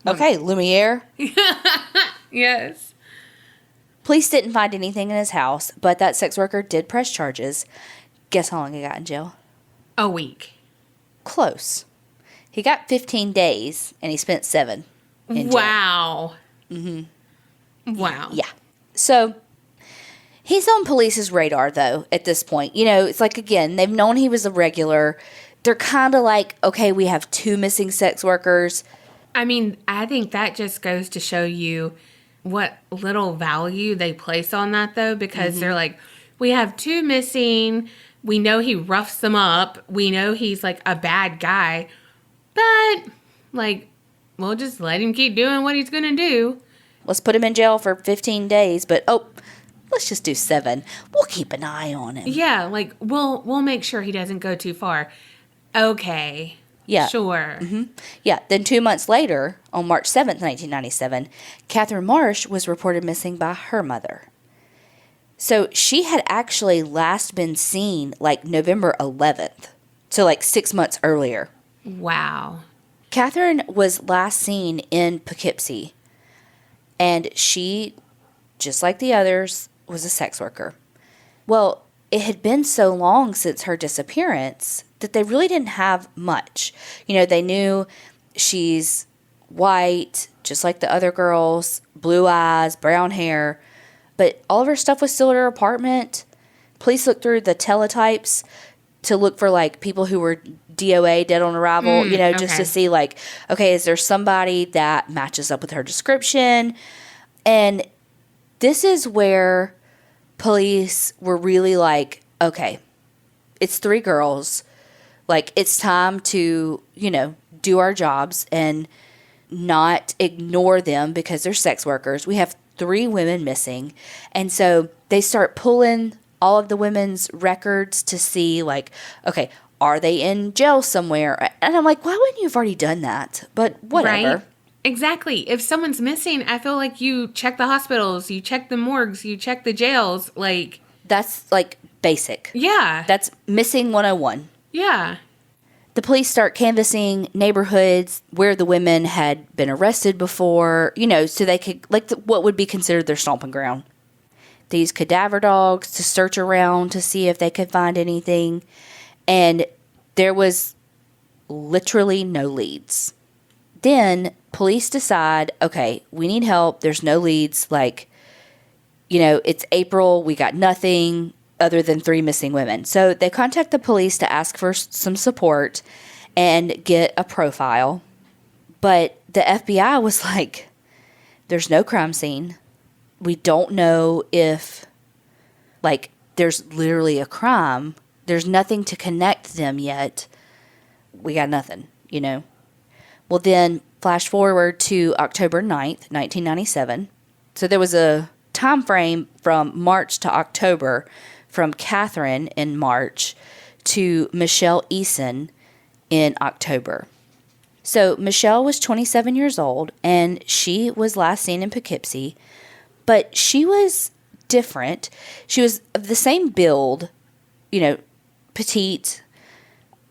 Okay, Lumiere. Yes. Police didn't find anything in his house, but that sex worker did press charges. Guess how long he got in jail? A week. Close. He got 15 days, and he spent 7 in jail. Wow. Wow. Yeah. So, he's on police's radar, though, at this point. You know, it's like, again, they've known he was a regular. They're kind of like, okay, we have 2 missing sex workers. I mean, I think that just goes to show you what little value they place on that, though, because they're like, we have 2 missing. We know he roughs them up. We know he's like a bad guy. But, like, we'll just let him keep doing what he's going to do. Let's put him in jail for 15 days, but, let's just do 7. We'll keep an eye on him. Yeah, like, we'll make sure he doesn't go too far. Okay. Yeah. Sure. Yeah, then 2 months later, on March 7th, 1997, Catherine Marsh was reported missing by her mother. So she had actually last been seen like November 11th, so like 6 months earlier. Wow. Catherine was last seen in Poughkeepsie, and she, just like the others, was a sex worker. Well, it had been so long since her disappearance that they really didn't have much. They knew she's white, just like the other girls, blue eyes, brown hair, but all of her stuff was still at her apartment. Police looked through the teletypes to look for, like, people who were DOA, dead on arrival, just to see, like, okay, is there somebody that matches up with her description? And this is where police were really like, okay, it's 3 girls. Like, it's time to, do our jobs and not ignore them because they're sex workers. We have 3 women missing. And so they start pulling all of the women's records to see, like, okay, are they in jail somewhere? And I'm like, why wouldn't you have already done that? But whatever. Right? Exactly. If someone's missing, I feel like you check the hospitals, you check the morgues, you check the jails. Like, that's, like, basic. Yeah. That's missing 101. Yeah. The police start canvassing neighborhoods where the women had been arrested before, so they could, like, what would be considered their stomping ground. They used cadaver dogs to search around to see if they could find anything. And there was literally no leads. Then police decide, okay, we need help. There's no leads. Like, it's April. We got nothing other than 3 missing women. So they contact the police to ask for some support and get a profile. But the FBI was like, there's no crime scene. We don't know if, like, there's literally a crime. There's nothing to connect them yet. We got nothing, Well, then flash forward to October 9th, 1997. So there was a time frame from March to October, from Catherine in March to Michelle Eason in October. So Michelle was 27 years old, and she was last seen in Poughkeepsie, but she was different. She was of the same build, petite,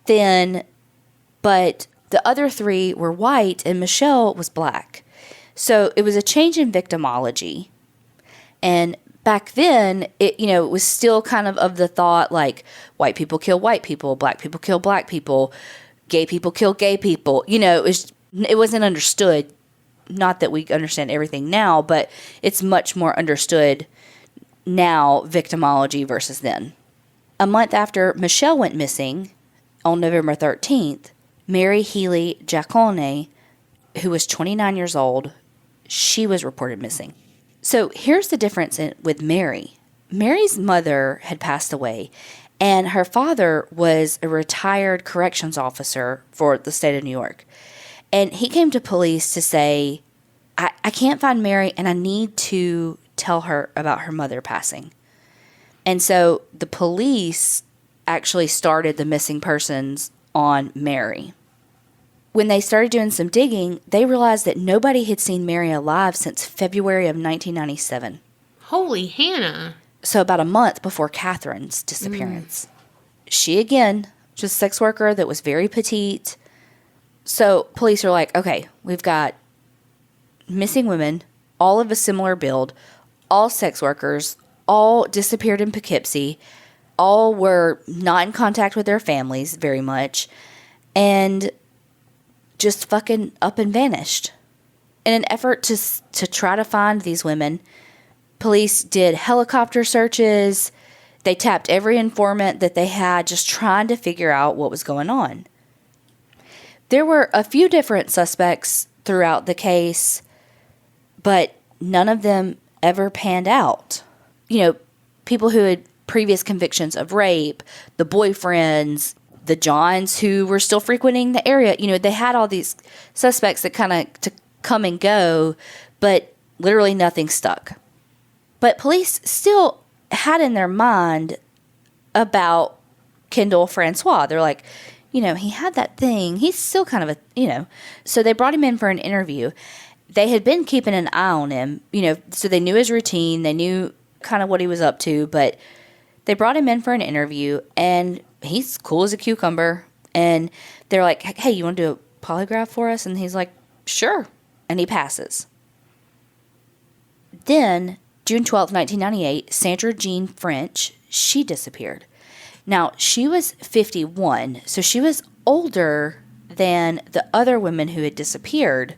thin, but the other 3 were white and Michelle was black. So it was a change in victimology. And back then, it was still kind of the thought, like, white people kill white people, black people kill black people, gay people kill gay people. It wasn't understood. Not that we understand everything now, but it's much more understood now, victimology versus then. A month after Michelle went missing, on November 13th, Mary Healy Jacone, who was 29 years old, she was reported missing. So here's the difference with Mary. Mary's mother had passed away, and her father was a retired corrections officer for the state of New York. And he came to police to say, I can't find Mary, and I need to tell her about her mother passing. And so the police actually started the missing persons on Mary. When they started doing some digging, they realized that nobody had seen Mary alive since February of 1997. Holy Hannah. So about a month before Catherine's disappearance. She, again, just a sex worker that was very petite. So police are like, okay, we've got missing women, all of a similar build, all sex workers, all disappeared in Poughkeepsie, all were not in contact with their families very much, and just fucking up and vanished. In an effort to try to find these women, police did helicopter searches. They tapped every informant that they had, just trying to figure out what was going on. There were a few different suspects throughout the case, but none of them ever panned out. People who had previous convictions of rape, the boyfriends, the Johns who were still frequenting the area. They had all these suspects that kind of to come and go, but literally nothing stuck. But police still had in their mind about Kendall François. They're like, he had that thing. He's still kind of So they brought him in for an interview. They had been keeping an eye on him, so they knew his routine. They knew kind of what he was up to, but they brought him in for an interview, and he's cool as a cucumber. And they're like, hey, you want to do a polygraph for us? And he's like, sure. And he passes. Then, June 12th, 1998, Sandra Jean French, she disappeared. Now, she was 51, so she was older than the other women who had disappeared,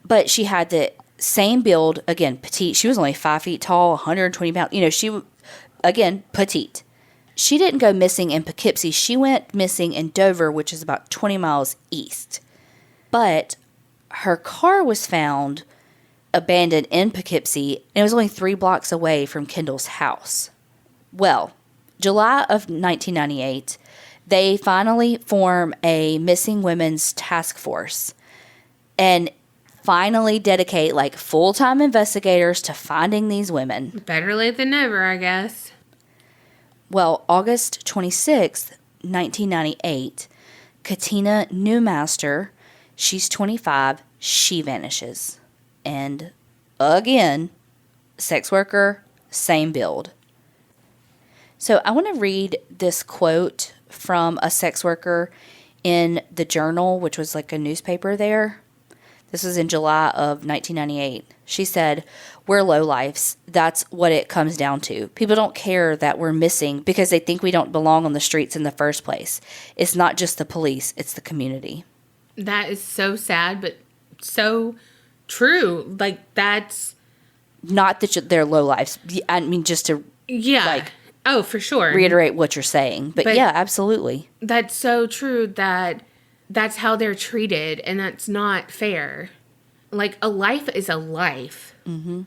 but she had the same build, again, petite. She was only 5 feet tall, 120 pounds. Again, petite. She didn't go missing in Poughkeepsie. She went missing in Dover, which is about 20 miles east. But her car was found abandoned in Poughkeepsie, and it was only 3 blocks away from Kendall's house. Well, July of 1998, they finally form a missing women's task force and finally dedicate full-time investigators to finding these women. Better late than never, I guess. Well, August 26th, 1998, Katina Newmaster, she's 25, she vanishes. And again, sex worker, same build. So I want to read this quote from a sex worker in the Journal, which was a newspaper there. This was in July of 1998. She said, "We're lowlifes. That's what it comes down to. People don't care that we're missing because they think we don't belong on the streets in the first place. It's not just the police, it's the community." That is so sad, but so true. That's... Not that they're lowlifes. I mean, just to... Yeah. Oh, for sure. Reiterate what you're saying. But yeah, absolutely. That's so true that's how they're treated, and that's not fair. A life is a life. Mm-hmm.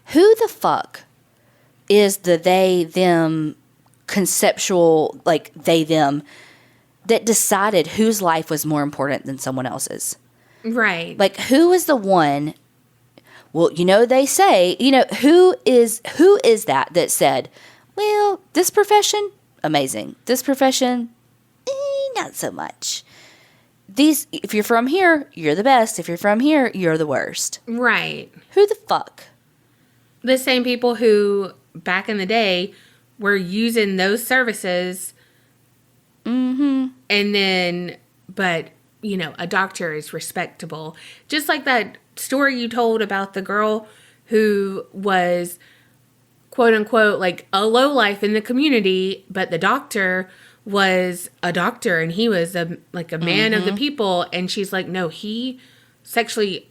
Who the fuck is the they, them, conceptual, they, them, that decided whose life was more important than someone else's? Right. Who is the one... Well, they say, who is that said, well, this profession, amazing. This profession, not so much. If you're from here, you're the best. If you're from here, you're the worst. Right. Who the fuck? The same people who, back in the day, were using those services. Mm-hmm. And then, but, a doctor is respectable. Just like that story you told about the girl who was, quote unquote, a lowlife in the community, but the doctor was a doctor and he was a man of the people, and she's like, no, he sexually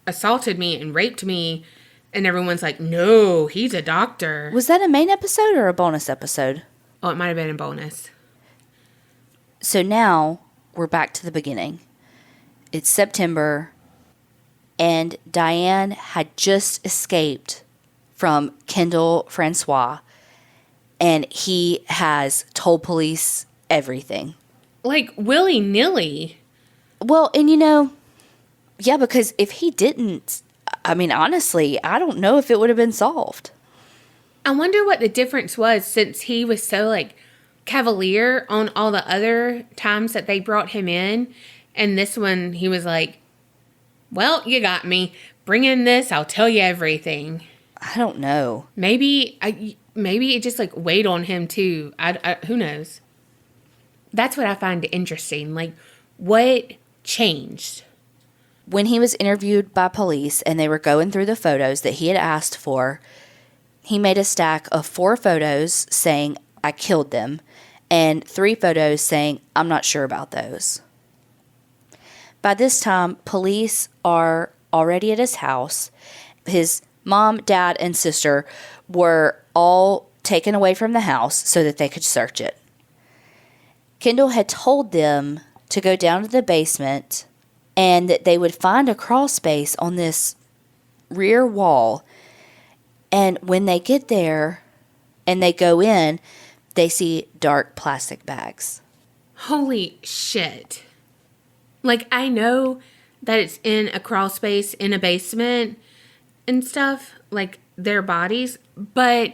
assaulted me and raped me, and everyone's like, no, he's a doctor. Was that a main episode or a bonus episode? Oh, it might have been a bonus. So now we're back to the beginning. It's September, and Diane had just escaped from Kendall François, and he has told police everything. Willy-nilly. Well, and yeah, because if he didn't, I mean, honestly, I don't know if it would have been solved. I wonder what the difference was, since he was so, cavalier on all the other times that they brought him in. And this one, he was like, well, you got me. Bring in this, I'll tell you everything. I don't know. Maybe it just weighed on him too. Who knows? That's what I find interesting. What changed? When he was interviewed by police and they were going through the photos that he had asked for, he made a stack of 4 photos saying, I killed them, and 3 photos saying, I'm not sure about those. By this time, police are already at his house. His mom, dad, and sister were all taken away from the house so that they could search it. Kendall had told them to go down to the basement and that they would find a crawl space on this rear wall. And when they get there and they go in, they see dark plastic bags. Holy shit. I know that it's in a crawl space in a basement and stuff, their bodies, but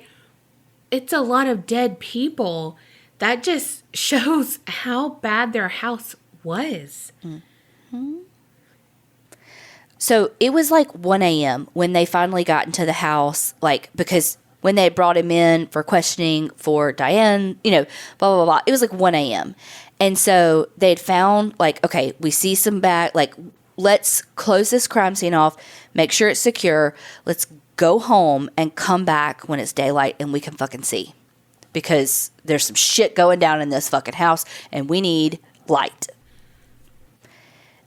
it's a lot of dead people. That just shows how bad their house was. Mm-hmm. So it was 1 a.m. when they finally got into the house, because when they brought him in for questioning for Diane, blah, blah, blah. It was 1 a.m. And so they'd found, okay, we see some back, let's close this crime scene off, make sure it's secure, let's go home and come back when it's daylight and we can fucking see. because there's some shit going down in this fucking house and we need light.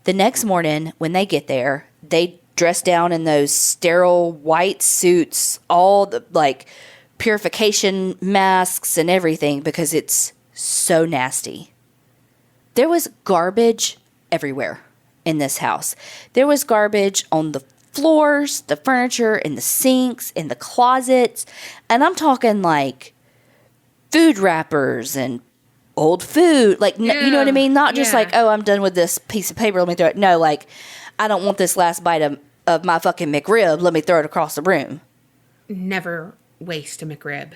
The next morning when they get there, they dress down in those sterile white suits, all the like purification masks and everything because it's so nasty. There was garbage everywhere in this house. There was garbage on the floors, the furniture, in the sinks, in the closets. And I'm talking like food wrappers and old food. Like, you know what I mean? Not just like, oh, I'm done with this piece of paper. Let me throw it. No, like, I don't want this last bite of my fucking McRib. Let me throw it across the room. Never waste a McRib.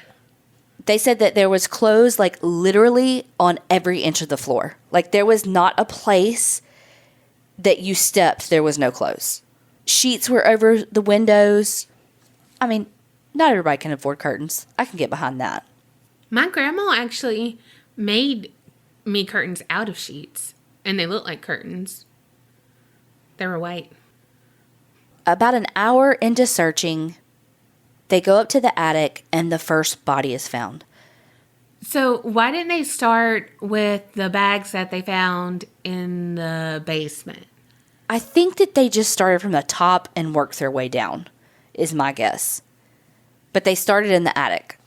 They said that there was clothes like literally on every inch of the floor. Like there was not a place that you stepped, there was no clothes. Sheets were over the windows. I mean, not everybody can afford curtains. I can get behind that. My grandma actually made me curtains out of sheets, and they look like curtains. They were white. About an hour into searching, they go up to the attic and the first body is found. So why didn't they start with the bags that they found in the basement? I think that they just started from the top and worked their way down, is my guess. But they started in the attic.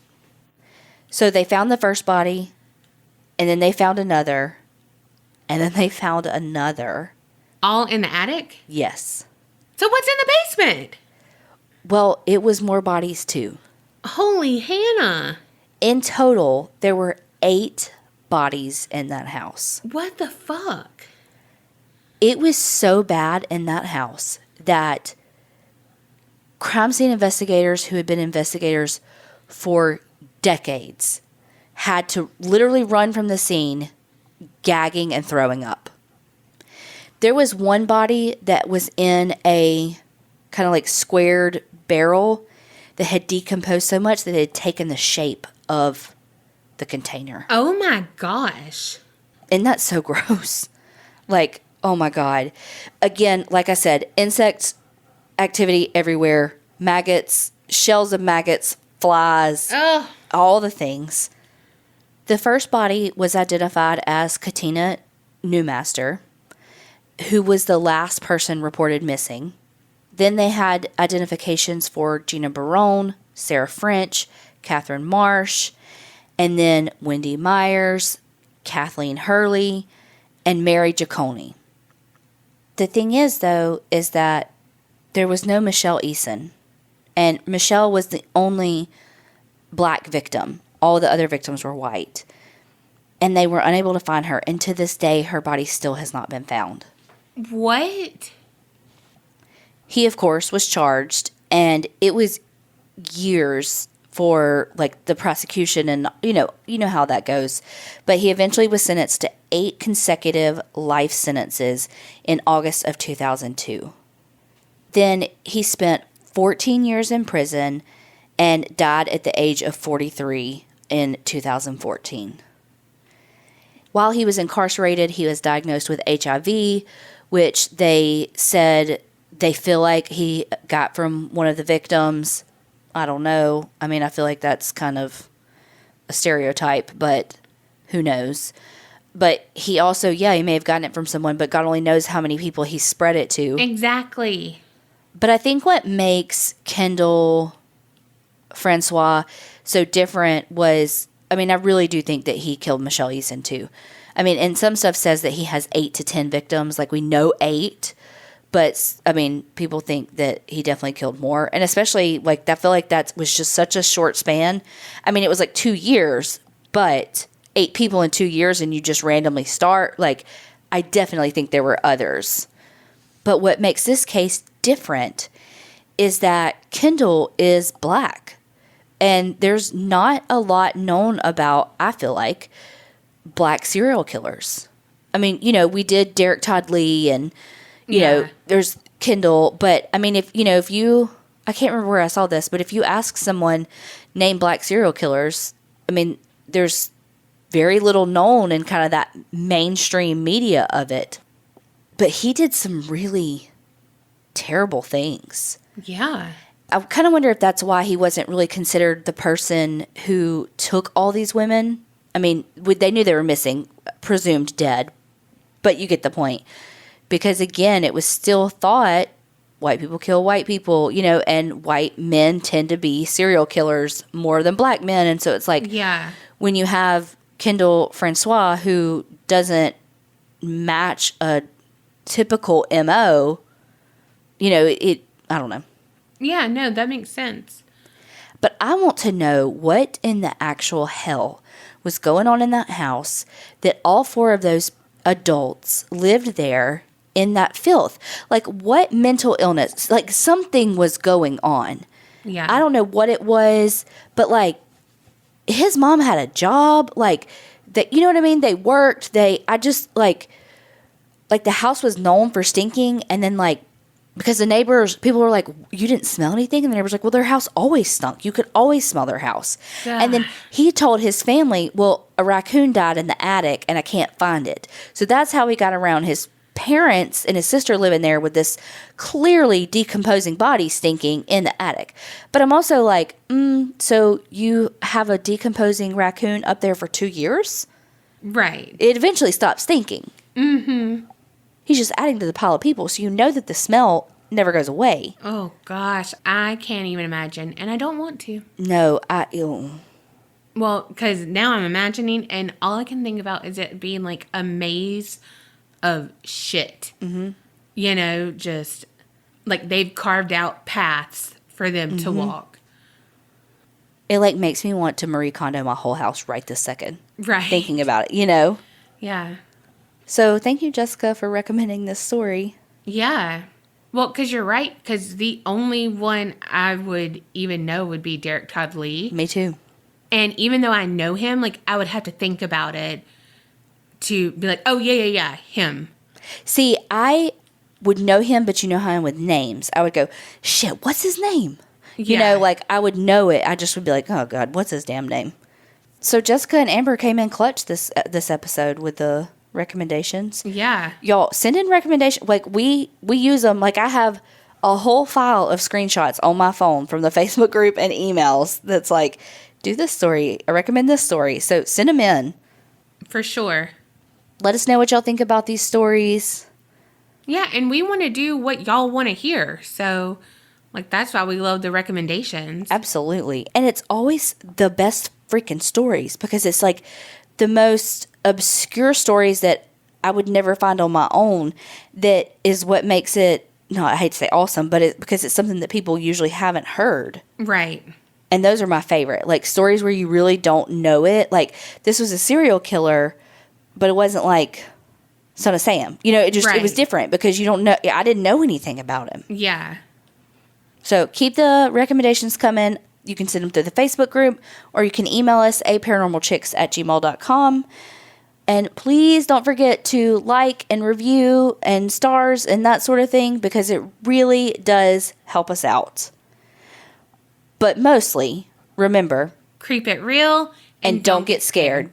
So they found the first body, and then they found another, and then they found another. All in the attic? Yes. So what's in the basement? Well, it was more bodies too. Holy Hannah. In total, there were 8 bodies in that house. What the fuck? It was so bad in that house that crime scene investigators who had been investigators for decades had to literally run from the scene gagging and throwing up. There was one body that was in a kind of like squared barrel that had decomposed so much that it had taken the shape of the container. Oh my gosh. Isn't that so gross? Like, oh my God. Again, like I said, insect activity everywhere. Maggots, shells of maggots, flies, all the things. The first body was identified as Katina Newmaster, who was the last person reported missing. Then they had identifications for Gina Barone, Sarah French, Catherine Marsh, and then Wendy Myers, Kathleen Hurley, and Mary Giacone. The thing is, though, is that there was no Michelle Eason. And Michelle was the only black victim. All the other victims were white. And they were unable to find her. And to this day, her body still has not been found. What? He, of course, was charged. And it was years for, like, the prosecution. And, you know how that goes. But he eventually was sentenced to 8 consecutive life sentences in August of 2002. Then he spent 14 years in prison and died at the age of 43 in 2014. While he was incarcerated, he was diagnosed with HIV, which they said they feel like he got from one of the victims. I don't know. I mean, I feel like that's kind of a stereotype, but who knows? But he also, he may have gotten it from someone, but God only knows how many people he spread it to. Exactly. But I think what makes Kendall François so different was, I mean, I really do think that he killed Michelle Eason too. I mean, and some stuff says that he has 8 to 10 victims. Like, we know 8. But, I mean, people think that he definitely killed more. And especially, like, I feel like that was just such a short span. I mean, it was like 2 years, but 8 people in 2 years and you just randomly start. Like, I definitely think there were others. But what makes this case different is that Kendall is black. And there's not a lot known about, I feel like, black serial killers. I mean, we did Derek Todd Lee and, you know, there's Kendall. But, I mean, if you, I can't remember where I saw this, but if you ask someone, name black serial killers, I mean, there's very little known in kind of that mainstream media of it. But he did some really terrible things. Yeah. I kind of wonder if that's why he wasn't really considered the person who took all these women. I mean, they knew they were missing, presumed dead, but you get the point. Because again, it was still thought white people kill white people, you know, and white men tend to be serial killers more than black men. And so it's like, when you have Kendall François, who doesn't match a typical MO, you know, I don't know. Yeah, no, that makes sense. But I want to know what in the actual hell was going on in that house that all 4 of those adults lived there in that filth. Like, what mental illness? Like, something was going on. Yeah. I don't know what it was, but, like, his mom had a job. Like, that, you know what I mean? They worked. I just, like, the house was known for stinking, and then, like, because the neighbors, people were like, you didn't smell anything? And the neighbors were like, well, their house always stunk. You could always smell their house. And then he told his family, well, a raccoon died in the attic and I can't find it. So that's how he got around his parents and his sister living there with this clearly decomposing body stinking in the attic. But I'm also like, so you have a decomposing raccoon up there for 2 years? Right. It eventually stopped stinking. Mm-hmm. He's just adding to the pile of people, so you know that the smell never goes away. Oh, gosh. I can't even imagine, and I don't want to. No, Well, because now I'm imagining, and all I can think about is it being like a maze of shit. Mm-hmm. You know, just like they've carved out paths for them to walk. It, like, makes me want to Marie Kondo my whole house right this second. Right. Thinking about it, you know? Yeah. So, thank you, Jessica, for recommending this story. Yeah. Well, because you're right, because the only one I would even know would be Derek Todd Lee. Me too. And even though I know him, like, I would have to think about it to be like, oh, yeah, him. See, I would know him, but you know how I am with names. I would go, shit, what's his name? You know, like, I would know it. I just would be like, oh, God, what's his damn name? So, Jessica and Amber came in clutch this episode with the recommendations. Yeah. Y'all, send in recommendations. Like, we use them. Like, I have a whole file of screenshots on my phone from the Facebook group and emails that's like, do this story. I recommend this story. So, send them in. For sure. Let us know what y'all think about these stories. Yeah, and we want to do what y'all want to hear. So, like, that's why we love the recommendations. Absolutely. And it's always the best freaking stories because it's like the most obscure stories that I would never find on my own. That is what makes it, no, I hate to say awesome, but because it's something that people usually haven't heard. Right. And those are my favorite. Like, stories where you really don't know it. Like, this was a serial killer, but it wasn't like Son of Sam. You know, it was different because you don't know. I didn't know anything about him. Yeah. So keep the recommendations coming. You can send them through the Facebook group, or you can email us aparanormalchicks@gmail.com. And please don't forget to like and review and stars and that sort of thing because it really does help us out. But mostly, remember, Creep it real and don't get scared.